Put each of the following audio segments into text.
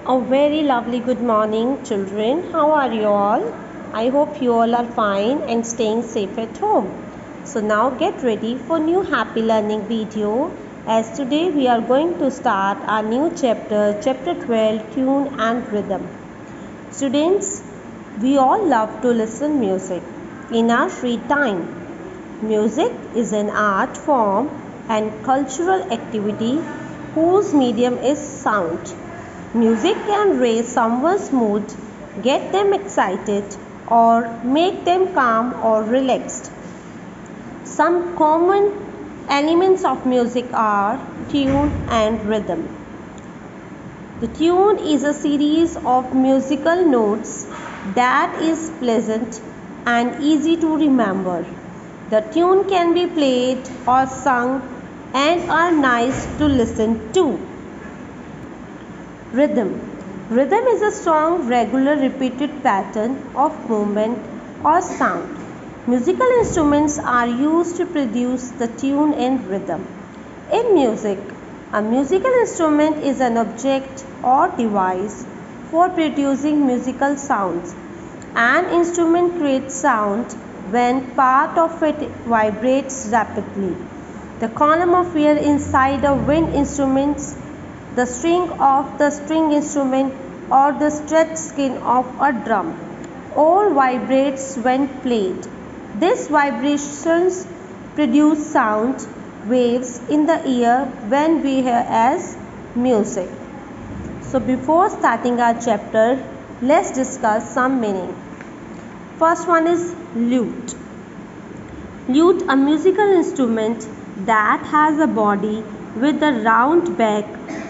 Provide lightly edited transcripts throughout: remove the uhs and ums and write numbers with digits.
A very lovely good morning, children. How are you all? I hope you all are fine and staying safe at home. So now get ready for new happy learning video, as today we are going to start our new chapter 12, Tune and Rhythm. Students, we all love to listen music in our free time. Music is an art form and cultural activity whose medium is sound. Music can raise someone's mood, get them excited, or make them calm or relaxed. Some common elements of music are tune and rhythm. The tune is a series of musical notes that is pleasant and easy to remember. The tune can be played or sung and are nice to listen to. Rhythm. Rhythm is a strong, regular, repeated pattern of movement or sound. Musical instruments are used to produce the tune and rhythm. In music, a musical instrument is an object or device for producing musical sounds. An instrument creates sound when part of it vibrates rapidly. The column of air inside a wind instrument, the string of the string instrument, or the stretched skin of a drum all vibrates when played. These vibrations produce sound waves in the ear when we hear as music. So before starting our chapter, let's discuss some meaning. First one is lute. Lute, a musical instrument that has a body with a round back,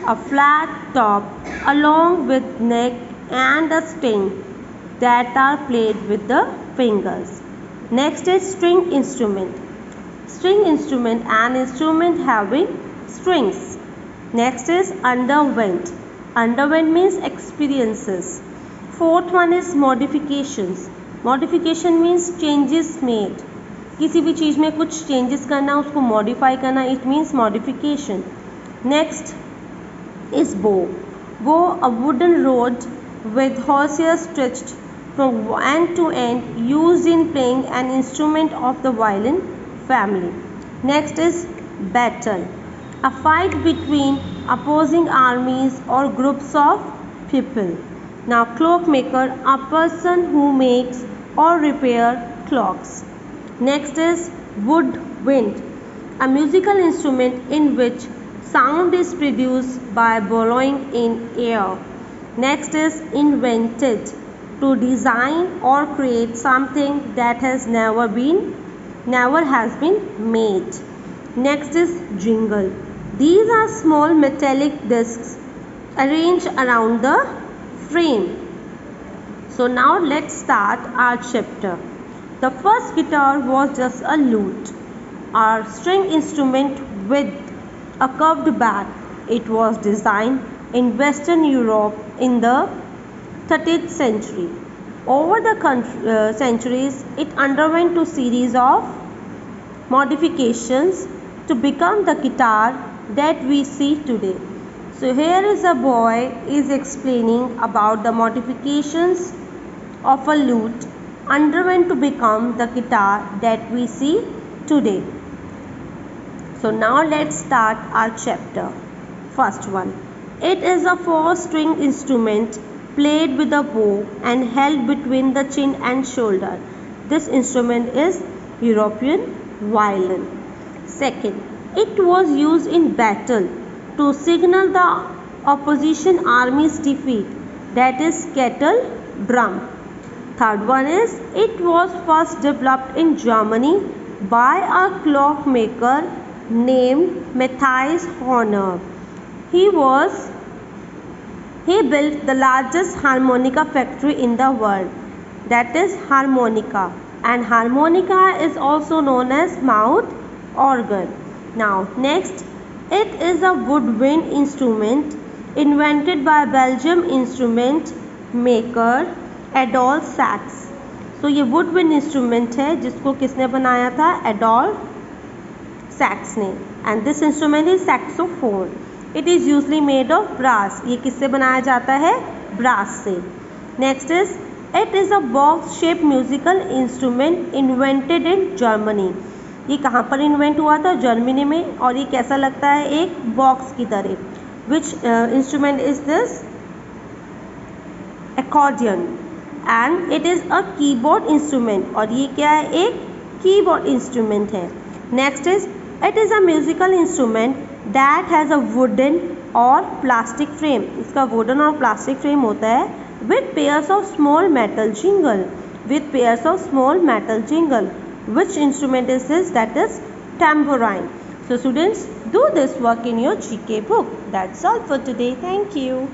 a flat top, along with neck and a string that are played with the fingers. Next is string instrument. String instrument, an instrument having strings. Next is underwent. Underwent means experiences. Fourth one is modifications. Modification means changes made. किसी भी चीज़ में कुछ changes करना, उसको modify करना, it means modification. Next is bow. Bow, a wooden rod with horsehair stretched from end to end, used in playing an instrument of the violin family. Next is battle, a fight between opposing armies or groups of people. Now clockmaker, a person who makes or repair clocks. Next is woodwind, a musical instrument in which sound is produced by blowing in air. Next is invented, to design or create something that never has been made. Next is jingle. These are small metallic discs arranged around the frame. So now let's start our chapter. The first guitar was just a lute, a string instrument with a curved back. It was designed in Western Europe in the 13th century. Over the centuries, it underwent a series of modifications to become the guitar that we see today. So here is a boy is explaining about the modifications of a lute underwent to become the guitar that we see today. So now let's start our chapter. First one. It is a 4-string instrument played with a bow and held between the chin and shoulder. This instrument is European violin. Second, it was used in battle to signal the opposition army's defeat. That is kettle drum. Third one is, it was first developed in Germany by a clockmaker named Matthias Horner. He built the largest harmonica factory in the world, that is harmonica, and harmonica is also known as mouth organ. Now next, it is a woodwind instrument invented by Belgium instrument maker Adolphe Sax. So ये woodwind instrument है जिसको किसने बनाया था? Adolphe Sax ने. And this instrument is saxophone. It is usually made of brass, ये किससे बनाया जाता है? ब्रास से। Next is it is a box shape musical instrument invented in Germany, ये कहाँ पर इन्वेंट हुआ था? जर्मनी में। और ये कैसा लगता है? एक बॉक्स की तरह। Which instrument is this? accordion and it is a keyboard instrument, और ये क्या है? एक कीबोर्ड इंस्ट्रूमेंट है। Next is it is a musical instrument that has a wooden और प्लास्टिक फ्रेम, इसका वुडन और प्लास्टिक फ्रेम होता है। With pairs of small metal jingle, with pairs of small metal jingle, which instrument is this? That is tambourine. So students, do this work in your GK book. That's all for today. Thank you.